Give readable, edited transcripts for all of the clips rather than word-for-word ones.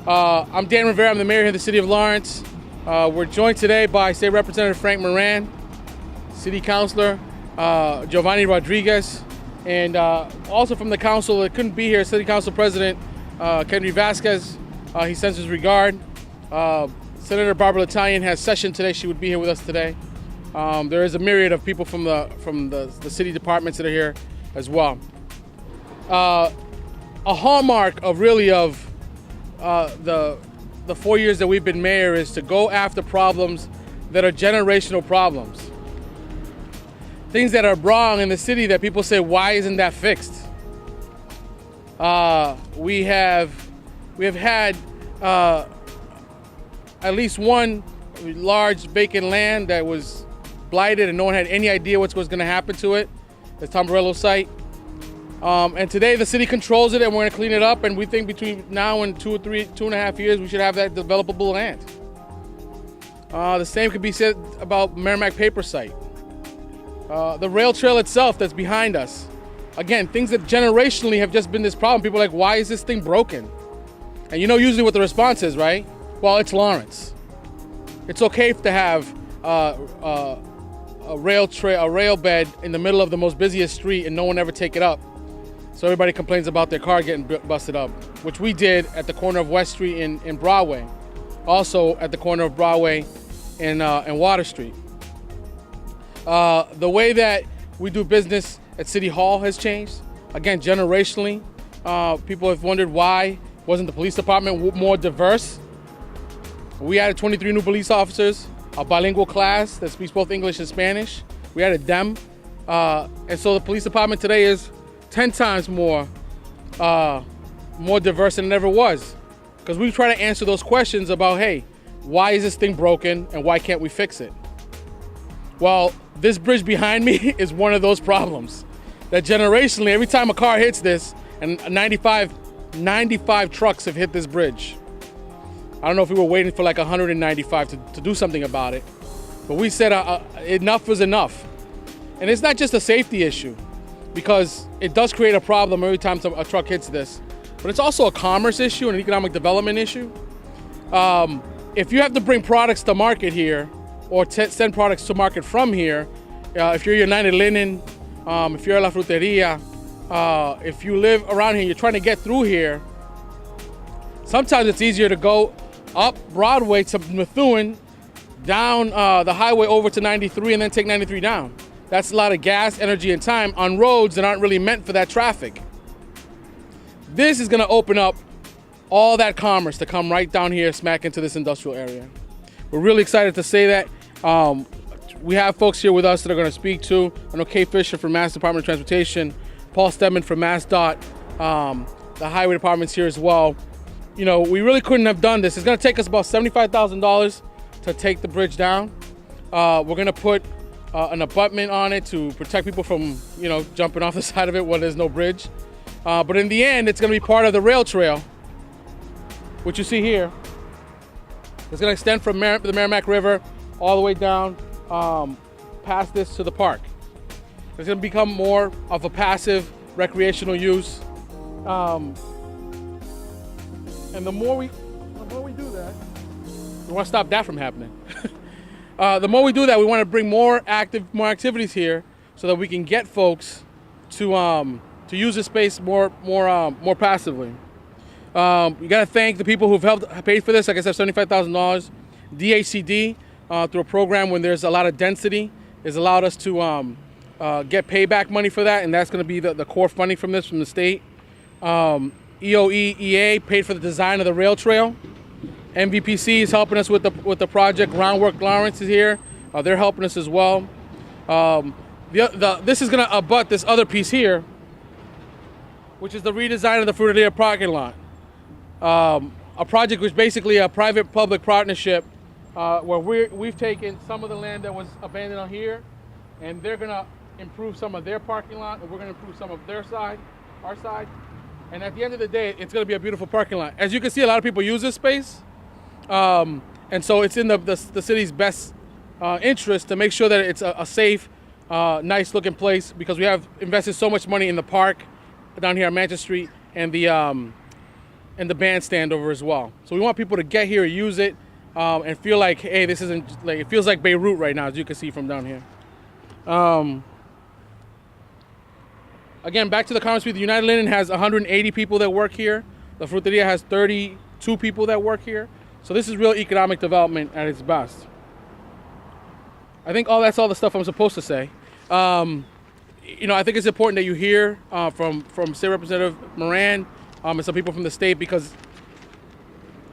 I'm Dan Rivera. I'm the mayor here in the city of Lawrence. We're joined today by State Representative Frank Moran, City Councilor Giovanni Rodriguez, and also from the council that couldn't be here, City Council President Kennedy Vasquez. He sends his regard. Senator Barbara Italian has session today. She would be here with us today. There is a myriad of people from the city departments that are here as well. A hallmark of the 4 years that we've been mayor is to go after problems that are generational problems. Things that are wrong in the city that people say, why isn't that fixed? We have had at least one large vacant land that was blighted and no one had any idea what was going to happen to it. The Tamburello site. And today the city controls it and we're going to clean it up, and we think between now and 2.5 years we should have that developable land. The same could be said about Merrimack Paper site. The rail trail itself that's behind us. Again, things that generationally have just been this problem. People are like, why is this thing broken? And you know usually what the response is, right? Well, it's Lawrence. It's okay to have a rail bed in the middle of the most busiest street and no one ever take it up. So everybody complains about their car getting busted up, which we did at the corner of West Street in Broadway. Also at the corner of Broadway and Water Street. The way that we do business at City Hall has changed. Again, generationally, people have wondered why wasn't the police department more diverse. We added 23 new police officers, a bilingual class that speaks both English and Spanish. We added them. And so the police department today is 10 times more diverse than it ever was. Because we try to answer those questions about, hey, why is this thing broken and why can't we fix it? Well, this bridge behind me is one of those problems. That generationally, every time a car hits this, and 95 trucks have hit this bridge. I don't know if we were waiting for like 195 to do something about it, but we said enough was enough. And it's not just a safety issue, because it does create a problem every time a truck hits this, but it's also a commerce issue and an economic development issue. If you have to bring products to market here, or send products to market from here, if you're United Linen, if you're La Fruteria, if you live around here, you're trying to get through here, sometimes it's easier to go up Broadway to Methuen, down the highway over to 93, and then take 93 down. That's a lot of gas, energy, and time on roads that aren't really meant for that traffic. This is gonna open up all that commerce to come right down here, smack into this industrial area. We're really excited to say that. We have folks here with us that are gonna speak to. I know Kay Fisher from Mass Department of Transportation, Paul Stedman from MassDOT, the highway department's here as well. You know, we really couldn't have done this. It's gonna take us about $75,000 to take the bridge down. We're gonna put an abutment on it to protect people from, jumping off the side of it when there's no bridge. But in the end, it's gonna be part of the rail trail, which you see here. It's gonna extend from the Merrimack River all the way down past this to the park. It's gonna become more of a passive recreational use. And the more we do that, we want to stop that from happening. The more we do that, we want to bring more activities here so that we can get folks to use this space more passively. We got to thank the people who've paid for this. Like I said, $75,000. DHCD, through a program when there's a lot of density, has allowed us to get payback money for that, and that's going to be the core funding from this from the state. EOEEA paid for the design of the rail trail. MVPC is helping us with the project. Groundwork Lawrence is here. They're helping us as well. This is going to abut this other piece here, which is the redesign of the Fruteria parking lot. A project which is basically a private-public partnership where we've taken some of the land that was abandoned on here, and they're going to improve some of their parking lot, and we're going to improve some of their side, our side. And at the end of the day, it's going to be a beautiful parking lot. As you can see, a lot of people use this space. And so it's in the city's best interest to make sure that it's a safe, nice looking place, because we have invested so much money in the park down here on Manchester Street and the and the bandstand over as well. So we want people to get here, use it, and feel like, hey, this isn't like, it feels like Beirut right now, as you can see from down here. Again, back to the comments, the United Linen has 180 people that work here. The Fruteria has 32 people that work here. So this is real economic development at its best. I think that's all the stuff I'm supposed to say. You know, I think it's important that you hear from State Representative Moran and some people from the state, because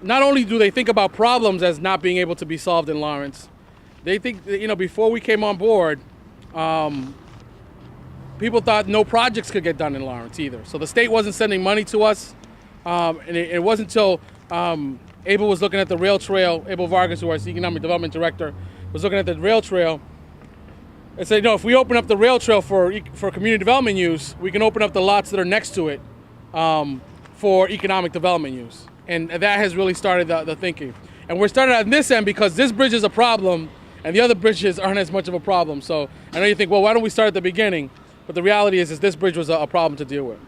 not only do they think about problems as not being able to be solved in Lawrence, they think, you know, before we came on board, people thought no projects could get done in Lawrence either. So the state wasn't sending money to us, and it wasn't until Abel was looking at the rail trail, Abel Vargas, who is the Economic Development Director, was looking at the rail trail and said, no, if we open up the rail trail for community development use, we can open up the lots that are next to it for economic development use. And that has really started the thinking. And we're starting on this end because this bridge is a problem and the other bridges aren't as much of a problem. So I know you think, well, why don't we start at the beginning? But the reality is this bridge was a problem to deal with.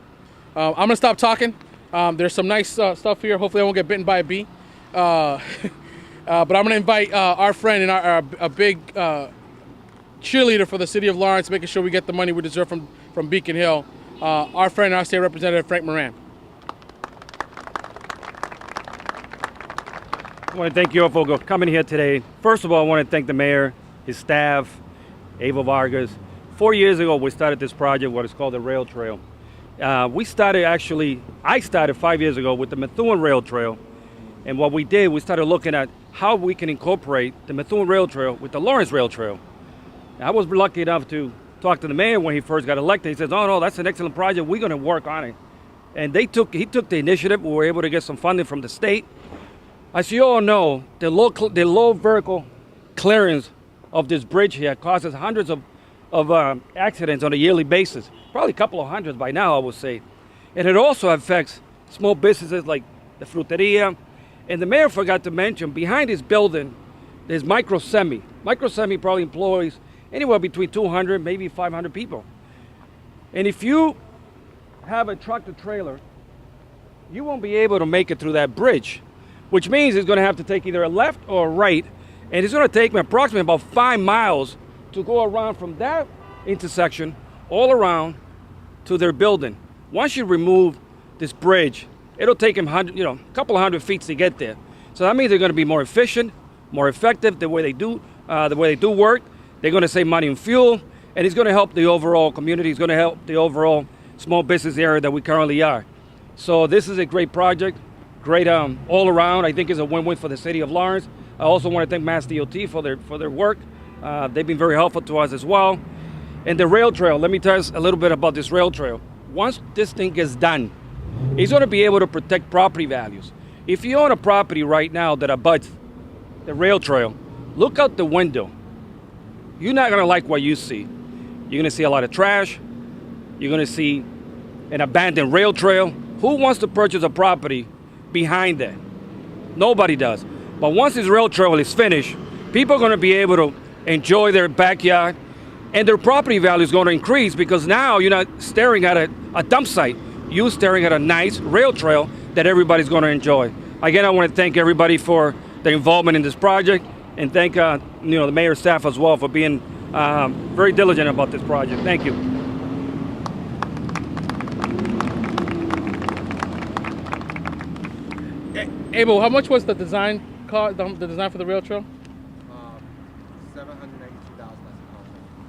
I'm gonna stop talking. There's some nice stuff here. Hopefully I won't get bitten by a bee. But I'm gonna invite our friend and a big cheerleader for the city of Lawrence, making sure we get the money we deserve from Beacon Hill, our friend, our state representative, Frank Moran. I want to thank you all for coming here today. First of all, I want to thank the mayor, his staff, Abel Vargas. 4 years ago, we started this project, what is called the Rail Trail. I started 5 years ago with the Methuen Rail Trail. And what we did, we started looking at how we can incorporate the Methuen Rail Trail with the Lawrence Rail Trail. And I was lucky enough to talk to the mayor when he first got elected. He says, oh no, that's an excellent project, we're going to work on it. And he took the initiative. We were able to get some funding from the state. As you all know, the low vertical clearance of this bridge here causes hundreds of accidents on a yearly basis. Probably a couple of hundreds by now, I would say. And it also affects small businesses like the Fruteria. And the mayor forgot to mention, behind this building, there's Microsemi. Microsemi probably employs anywhere between 200, maybe 500 people. And if you have a tractor trailer, you won't be able to make it through that bridge, which means it's going to have to take either a left or a right, and it's going to take me approximately about 5 miles to go around from that intersection all around to their building. Once you remove this bridge, it'll take them a couple of hundred feet to get there. So that means they're going to be more efficient, more effective the way they do work. They're going to save money on fuel, and it's going to help the overall community. It's going to help the overall small business area that we currently are. So this is a great project. Great all around. I think it's a win-win for the city of Lawrence. I also want to thank Mass DOT for their work. They've been very helpful to us as well. And the rail trail, let me tell you a little bit about this rail trail. Once this thing gets done, it's going to be able to protect property values. If you own a property right now that abuts the rail trail, look out the window. You're not going to like what you see. You're going to see a lot of trash. You're going to see an abandoned rail trail. Who wants to purchase a property behind that? Nobody does. But once this rail trail is finished, people are going to be able to enjoy their backyard, and their property value is going to increase because now you're not staring at a dump site. You're staring at a nice rail trail that everybody's going to enjoy. Again, I want to thank everybody for their involvement in this project, and thank the mayor's staff as well for being very diligent about this project. Thank you. Abel, how much was the design cost, the design for the rail trail? $792,000.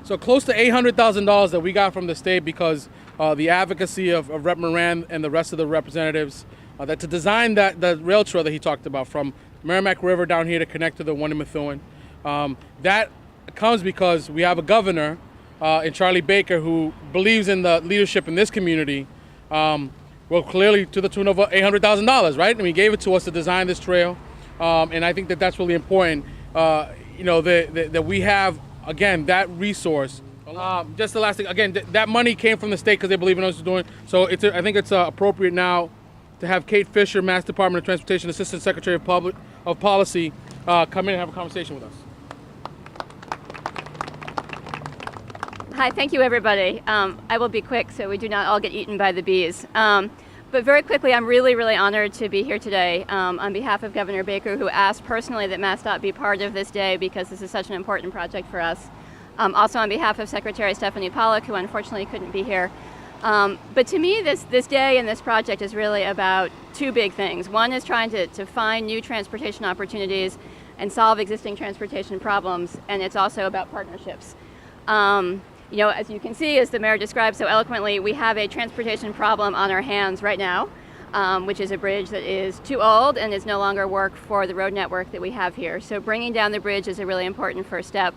So close to $800,000 that we got from the state because the advocacy of Rep. Moran and the rest of the representatives that to design the rail trail that he talked about from Merrimack River down here to connect to the one in Methuen. That comes because we have a governor in Charlie Baker who believes in the leadership in this community. Well, clearly to the tune of $800,000, right? And he gave it to us to design this trail. And I think that that's really important, that we have, again, that resource. Just the last thing, again, that money came from the state because they believe in us doing. So I think it's appropriate now to have Kate Fisher, Mass Department of Transportation, Assistant Secretary of Policy, come in and have a conversation with us. Hi, thank you everybody. I will be quick so we do not all get eaten by the bees. But very quickly, I'm really, really honored to be here today on behalf of Governor Baker, who asked personally that MassDOT be part of this day because this is such an important project for us. Also on behalf of Secretary Stephanie Pollack, who unfortunately couldn't be here. But to me, this day and this project is really about two big things. One is trying to find new transportation opportunities and solve existing transportation problems, and it's also about partnerships. You know, as you can see, as the mayor described so eloquently, we have a transportation problem on our hands right now, which is a bridge that is too old and is no longer work for the road network that we have here. So bringing down the bridge is a really important first step.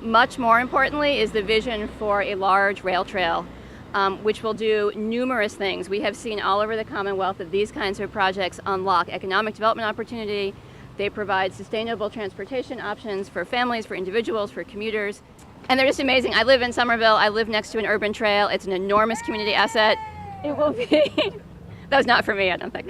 Much more importantly is the vision for a large rail trail, which will do numerous things. We have seen all over the Commonwealth that these kinds of projects unlock economic development opportunity. They provide sustainable transportation options for families, for individuals, for commuters. And they're just amazing. I live in Somerville. I live next to an urban trail. It's an enormous community asset. It will be, that was not for me, I don't think.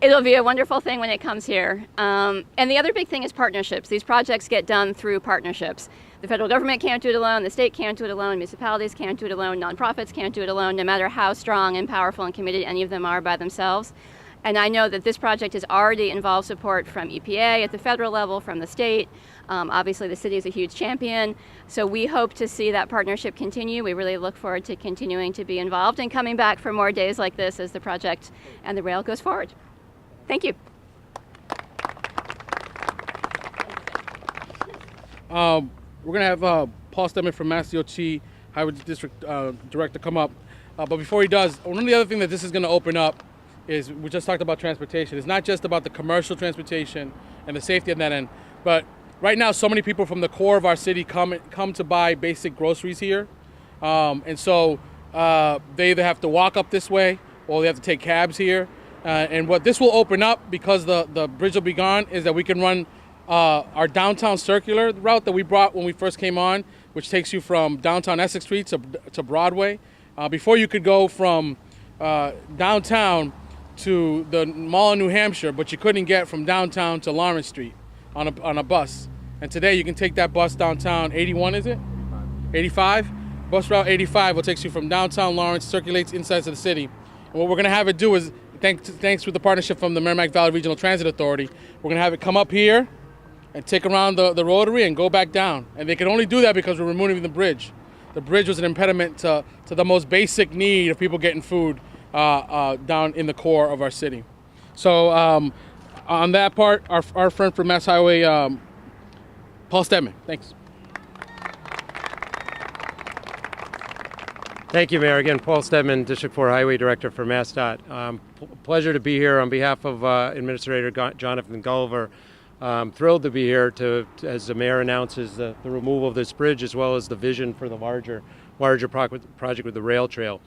It'll be a wonderful thing when it comes here. And the other big thing is partnerships. These projects get done through partnerships. The federal government can't do it alone. The state can't do it alone. Municipalities can't do it alone. Nonprofits can't do it alone, no matter how strong and powerful and committed any of them are by themselves. And I know that this project has already involved support from EPA at the federal level, from the state. Obviously, the city is a huge champion. So we hope to see that partnership continue. We really look forward to continuing to be involved and coming back for more days like this as the project and the rail goes forward. Thank you. We're going to have Paul Stedman from MassDOT Highway District Director come up. But before he does, one of the other things that this is going to open up is, we just talked about transportation. It's not just about the commercial transportation and the safety of that end, but right now so many people from the core of our city come to buy basic groceries here. And so they either have to walk up this way or they have to take cabs here. And what this will open up, because the bridge will be gone, is that we can run our downtown circular route that we brought when we first came on, which takes you from downtown Essex Street to Broadway. Before you could go from downtown to the mall in New Hampshire, but you couldn't get from downtown to Lawrence Street on a bus. And today you can take that bus downtown, 81 is it? 85? Bus route 85 will take you from downtown Lawrence, circulates inside of the city. And what we're gonna have it do is, thanks with the partnership from the Merrimack Valley Regional Transit Authority, we're gonna have it come up here and take around the rotary and go back down. And they can only do that because we're removing the bridge. The bridge was an impediment to the most basic need of people getting food down in the core of our city. So on that part, our friend from Mass Highway, Paul Stedman, thanks. Thank you, Mayor. Again, Paul Stedman, District 4 Highway Director for MassDOT. Pleasure to be here on behalf of Administrator Jonathan Gulliver. Thrilled to be here as the Mayor announces the removal of this bridge, as well as the vision for the larger project with the rail trail.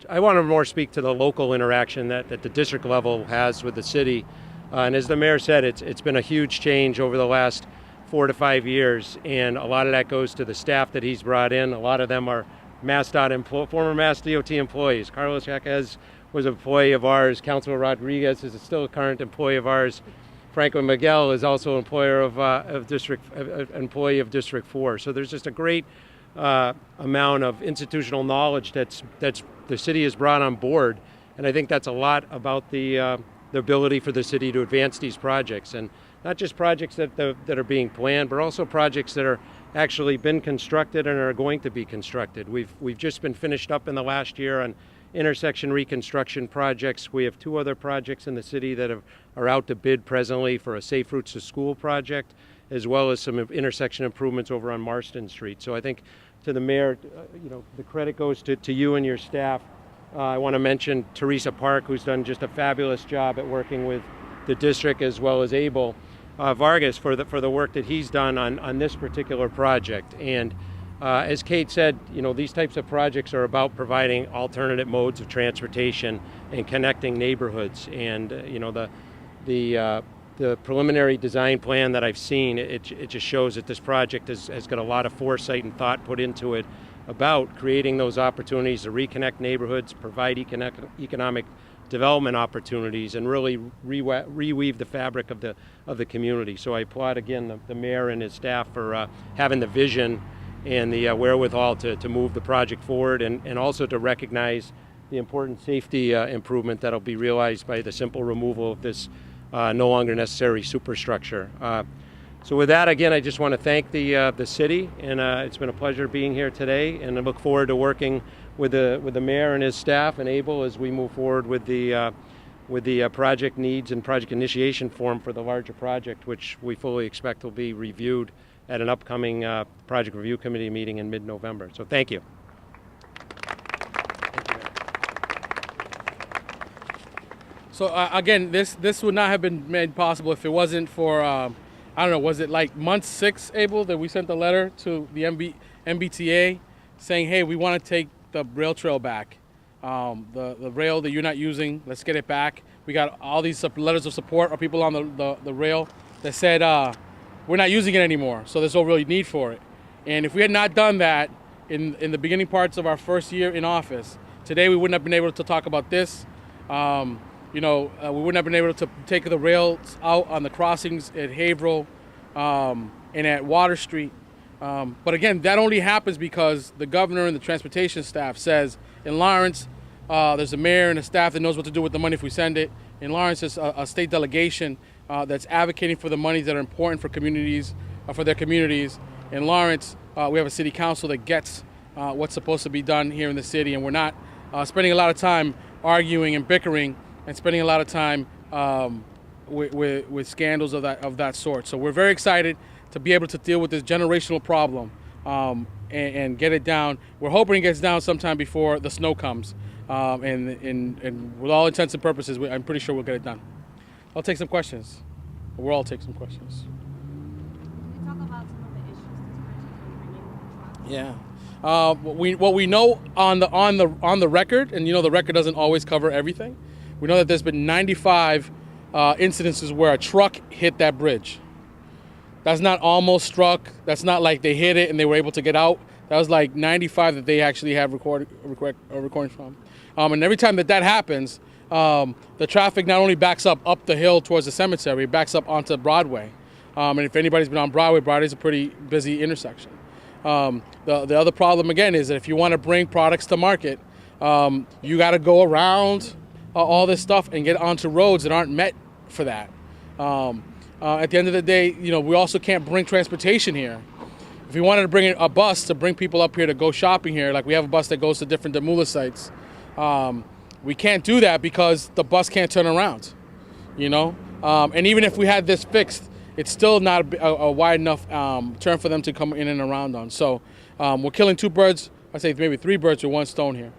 I want to more speak to the local interaction that the district level has with the city. And as the Mayor said, it's been a huge change over the last 4 to 5 years, and a lot of that goes to the staff that he's brought in. A lot of them are former MassDOT employees. Carlos Jaquez was an employee of ours. Councilor Rodriguez is still a current employee of ours. Franklin Miguel is also an employer employee of District 4. So there's just a great amount of institutional knowledge that's the city has brought on board, and I think that's a lot about the ability for the city to advance these projects, and not just projects that are being planned, but also projects that are actually been constructed and are going to be constructed. We've just been finished up in the last year on intersection reconstruction projects. We have 2 other projects in the city that are out to bid presently for a Safe Routes to School project, as well as some intersection improvements over on Marston Street. So I think to the Mayor, the credit goes to you and your staff. I want to mention Teresa Park, who's done just a fabulous job at working with the district, as well as Abel Vargas for the work that he's done on this particular project. And as Kate said, these types of projects are about providing alternative modes of transportation and connecting neighborhoods. And the preliminary design plan that I've seen, it just shows that this project has got a lot of foresight and thought put into it about creating those opportunities to reconnect neighborhoods, provide economic development opportunities, and really reweave the fabric of the community. So I applaud again the Mayor and his staff for having the vision and the wherewithal to move the project forward, and also to recognize the important safety improvement that'll be realized by the simple removal of this no longer necessary superstructure. So with that, again, I just want to thank the city, and it's been a pleasure being here today, and I look forward to working with the mayor and his staff and Abel as we move forward with the project needs and project initiation form for the larger project, which we fully expect will be reviewed at an upcoming project review committee meeting in mid-November. So thank you. So again, this would not have been made possible if it wasn't for, I don't know, was it like month 6, Abel, that we sent a letter to the MBTA saying, hey, we want to take the rail trail back. The rail that you're not using, let's get it back. We got all these letters of support of people on the rail that said, we're not using it anymore, so there's no real need for it. And if we had not done that in the beginning parts of our first year in office, today we wouldn't have been able to talk about this. We wouldn't have been able to take the rails out on the crossings at Haverhill and at Water Street. But again, that only happens because the governor and the transportation staff says, in Lawrence, there's a mayor and a staff that knows what to do with the money if we send it. In Lawrence, there's a state delegation that's advocating for the monies that are important for communities, for their communities. In Lawrence, we have a city council that gets what's supposed to be done here in the city, and we're not spending a lot of time arguing and bickering and spending a lot of time with scandals of that sort. So we're very excited to be able to deal with this generational problem and get it down. We're hoping it gets down sometime before the snow comes. And with all intents and purposes, I'm pretty sure we'll get it done. I'll take some questions. We'll all take some questions. Can you talk about some of the issues this bridge has been bringing to Yeah. trucks? What we know on the record, and the record doesn't always cover everything. We know that there's been 95 incidences where a truck hit that bridge. That's not almost struck. That's not like they hit it and they were able to get out. That was like 95 that they actually have recording from. And every time that happens, the traffic not only backs up the hill towards the cemetery, it backs up onto Broadway. And if anybody's been on Broadway, Broadway's a pretty busy intersection. The other problem, again, is that if you want to bring products to market, you got to go around all this stuff and get onto roads that aren't met for that. At the end of the day, we also can't bring transportation here. If we wanted to bring a bus to bring people up here to go shopping here, like we have a bus that goes to different Demula sites, we can't do that because the bus can't turn around, And even if we had this fixed, it's still not a wide enough turn for them to come in and around on. So we're killing 2 birds, I say maybe 3 birds with 1 stone here.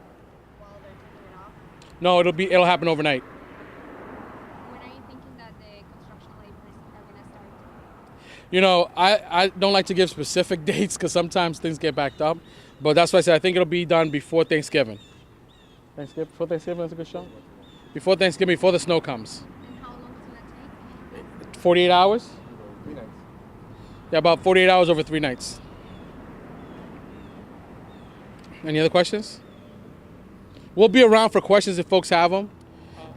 While they're taking it off? No, it'll happen overnight. When are you thinking that the construction labors are going to start? I don't like to give specific dates because sometimes things get backed up. But that's why I said I think it'll be done before Thanksgiving. Before Thanksgiving, that's a good shot. Before Thanksgiving, before the snow comes. And how long is it going to take? 48 hours? 3 nights. Yeah, about 48 hours over 3 nights. Any other questions? We'll be around for questions if folks have them.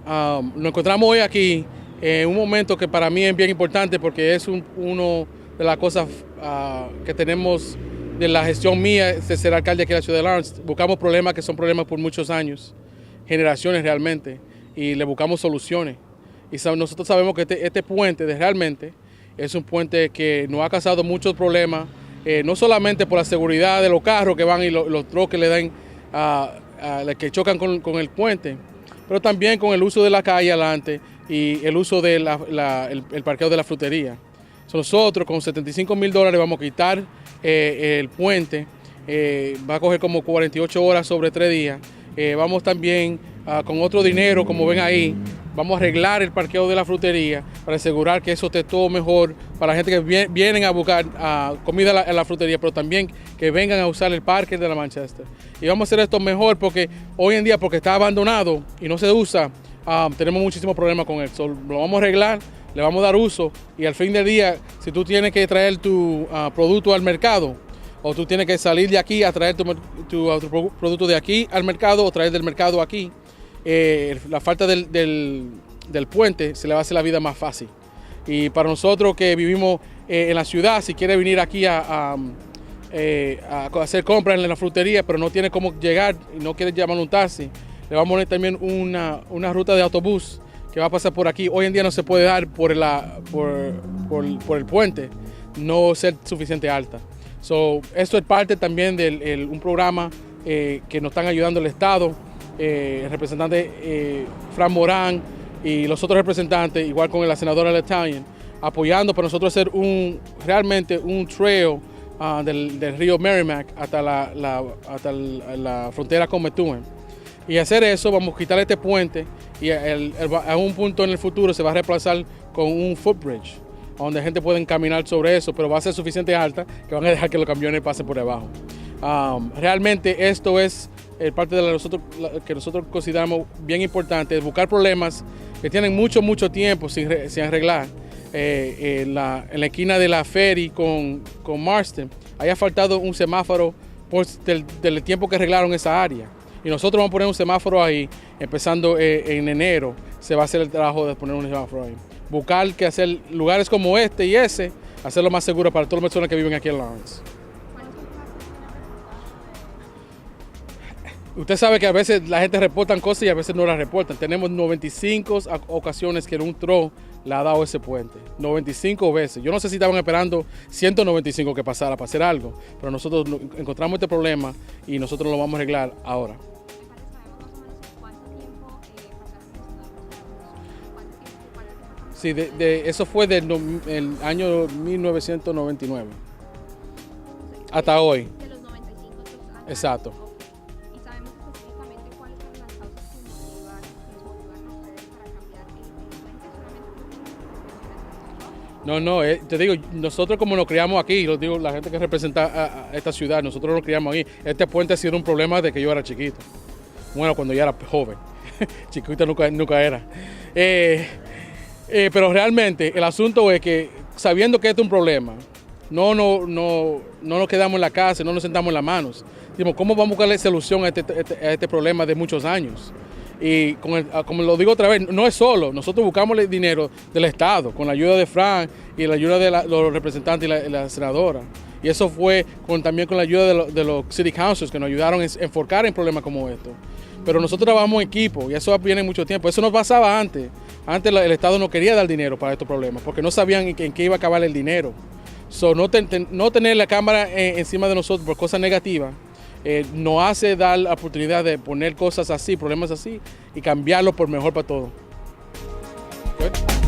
Nos encontramos hoy aquí en un momento que para mí es bien importante porque es uno de las cosas que tenemos de la gestión mía de ser alcalde aquí en la ciudad de Lawrence. Buscamos problemas que son problemas por muchos años, generaciones realmente, y le buscamos soluciones. Y nosotros sabemos que este puente realmente es un puente que nos ha causado muchos problemas, no solamente por la seguridad de los carros que van y los troques le dan que chocan con el puente, pero también con el uso de la calle adelante y el uso del el parqueo de la frutería. Nosotros con $75,000 vamos a quitar el puente, va a coger como 48 horas sobre 3 días. Vamos también con otro dinero, como ven ahí, vamos a arreglar el parqueo de la frutería para asegurar que eso esté todo mejor para la gente que vienen a buscar comida en la frutería, pero también que vengan a usar el parque de la Manchester. Y vamos a hacer esto mejor porque hoy en día, porque está abandonado y no se usa, tenemos muchísimos problemas con él. Lo vamos a arreglar, le vamos a dar uso y al fin del día, si tú tienes que traer tu producto al mercado o tú tienes que salir de aquí a traer tu producto de aquí al mercado o traer del mercado aquí, la falta del puente se le va a hacer la vida más fácil. Y para nosotros que vivimos en la ciudad, si quiere venir aquí a hacer compras en la frutería, pero no tiene cómo llegar y no quiere llamar un taxi, le vamos a poner también una ruta de autobús que va a pasar por aquí. Hoy en día no se puede dar por el puente, no ser suficiente alta. Esto es parte también de un programa que nos están ayudando el Estado, el representante Fran Morán y los otros representantes, igual con la senadora Letalian, apoyando para nosotros hacer realmente un trail del río Merrimack hasta la frontera con Methuen. Y hacer eso, vamos a quitar este puente y a un punto en el futuro se va a reemplazar con un footbridge, donde la gente puede caminar sobre eso, pero va a ser suficiente alta que van a dejar que los camiones pasen por debajo. Realmente esto es parte de que nosotros consideramos bien importante, es buscar problemas que tienen mucho tiempo sin arreglar. En la esquina de la ferry con Marston, haya faltado un semáforo del tiempo que arreglaron esa área. Y nosotros vamos a poner un semáforo ahí, empezando en enero, se va a hacer el trabajo de poner un semáforo ahí. Buscar que hacer lugares como este y ese, hacerlo más seguro para todas las personas que viven aquí en Lawrence. Usted sabe que a veces la gente reporta cosas y a veces no las reportan. Tenemos 95 ocasiones que un tro le ha dado ese puente. 95 veces. Yo no sé si estaban esperando 195 que pasara para hacer algo, pero nosotros encontramos este problema y nosotros lo vamos a arreglar ahora. Sí, eso fue del año 1999 hasta hoy. De los 95 años. Exacto. Y sabemos específicamente cuáles son las causas que nos motivan a ustedes para cambiar el puente, solamente No, te digo, nosotros como nos criamos aquí, lo digo, la gente que representa a esta ciudad, nosotros nos criamos aquí. Este puente ha sido un problema desde que yo era chiquito. Bueno, cuando yo era joven. Chiquito nunca era. Pero realmente el asunto es que, sabiendo que este es un problema, no nos quedamos en la casa, no nos sentamos en las manos. Decimos, ¿cómo vamos a buscarle solución a este problema de muchos años? Y como lo digo otra vez, no es solo, nosotros buscamos el dinero del Estado, con la ayuda de Fran y la ayuda de los representantes y la senadora. Y eso fue también con la ayuda de los city councils que nos ayudaron a enfocar en problemas como estos. Pero nosotros trabajamos en equipo y eso viene mucho tiempo. Eso no pasaba antes. Antes el Estado no quería dar dinero para estos problemas porque no sabían en qué iba a acabar el dinero. No tener la cámara encima de nosotros por cosas negativas nos hace dar la oportunidad de poner cosas así, problemas así y cambiarlo por mejor para todos. ¿Okay?